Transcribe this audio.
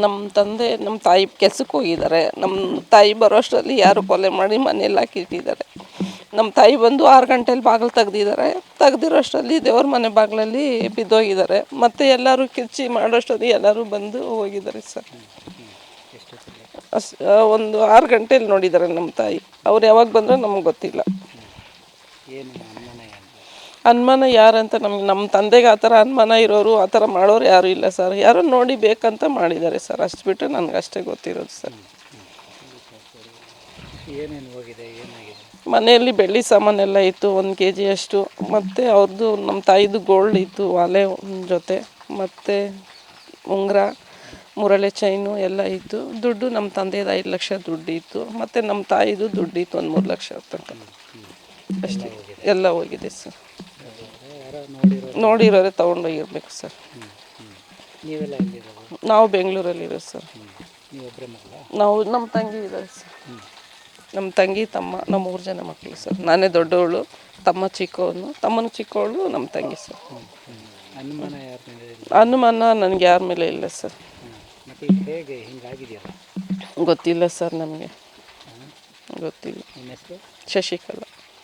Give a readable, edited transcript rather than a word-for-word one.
ನಮ್ಮ ತಂದೆ ನಮ್ಮ ತಾಯಿ ಕೆಲ್ಸಕ್ಕೆ ಹೋಗಿದ್ದಾರೆ. ನಮ್ಮ ತಾಯಿ ಬರೋಷ್ಟರಲ್ಲಿ ಯಾರು ಕೊಲೆ ಮಾಡಿ ಮನೆಯಲ್ಲಿ ಹಾಕಿಟ್ಟಿದ್ದಾರೆ. ನಮ್ಮ ತಾಯಿ ಬಂದು 6 ಗಂಟೆಲಿ ಬಾಗಿಲು ತೆಗ್ದಿರೋಷ್ಟರಲ್ಲಿ ದೇವ್ರ ಮನೆ ಬಾಗಿಲಲ್ಲಿ ಬಿದ್ದೋಗಿದ್ದಾರೆ. ಮತ್ತು ಎಲ್ಲರೂ ಕಿರ್ಚಿ ಮಾಡೋಷ್ಟರಲ್ಲಿ ಎಲ್ಲರೂ ಬಂದು ಹೋಗಿದ್ದಾರೆ ಸರ್. ಒಂದು 6 ಗಂಟೆಲಿ ನೋಡಿದ್ದಾರೆ ನಮ್ಮ ತಾಯಿ. ಅವ್ರು ಯಾವಾಗ ಬಂದರೂ ನಮ್ಗೆ ಗೊತ್ತಿಲ್ಲ. ಅನುಮಾನ ಯಾರಂತ ನಮ್ಮ ತಂದೆಗೆ ಆ ಥರ ಅನುಮಾನ ಇರೋರು, ಆ ಥರ ಮಾಡೋರು ಯಾರೂ ಇಲ್ಲ ಸರ್. ಯಾರೋ ನೋಡಿ ಬೇಕಂತ ಮಾಡಿದ್ದಾರೆ ಸರ್, ಅಷ್ಟು ಬಿಟ್ಟರೆ ನನಗಷ್ಟೇ ಗೊತ್ತಿರೋದು ಸರ್. ಮನೆಯಲ್ಲಿ ಬೆಳ್ಳಿ ಸಾಮಾನೆಲ್ಲ ಇತ್ತು, 1 kg ಅಷ್ಟು. ಮತ್ತು ಅವ್ರದ್ದು ನಮ್ಮ ತಾಯಿದು ಗೋಲ್ಡ್ ಇತ್ತು, ವಾಲೆ ಜೊತೆ, ಮತ್ತು ಉಂಗುರ, ಮುರಳೆ ಚೈನು ಎಲ್ಲ ಇತ್ತು. ದುಡ್ಡು ನಮ್ಮ ತಂದೆದು 5 ಲಕ್ಷ ದುಡ್ಡು ಇತ್ತು. ಮತ್ತು ನಮ್ಮ ತಾಯಿದು ದುಡ್ಡು ಇತ್ತು, ಒಂದು 3 ಲಕ್ಷ ತನಕ. ಅಷ್ಟೇ, ಎಲ್ಲ ಹೋಗಿದೆ ಸರ್. ನೋಡಿರೋರೆ ತೊಗೊಂಡೋಗಿರ್ಬೇಕು ಸರ್. ನಾವು ಬೆಂಗಳೂರಲ್ಲಿರೋದು ಸರ್. ನಾವು ನಮ್ಮ ತಂಗಿ ಇದ್ದಾರೆ ಸರ್. ನಮ್ಮ ತಂಗಿ, ತಮ್ಮ, ನಮ್ಮ 3 ಜನ ಮಕ್ಕಳು ಸರ್. ನಾನೇ ದೊಡ್ಡವಳು, ತಮ್ಮ ಚಿಕ್ಕವನು, ತಮ್ಮನ ಚಿಕ್ಕವಳು ನಮ್ಮ ತಂಗಿ ಸರ್. ಅನುಮಾನ ನನಗೆ ಯಾರ ಮೇಲೆ ಇಲ್ಲ ಸರ್. ಗೊತ್ತಿಲ್ಲ ಸರ್, ನಮಗೆ ಗೊತ್ತಿಲ್ಲ. ಶಶಿಕಲಾ.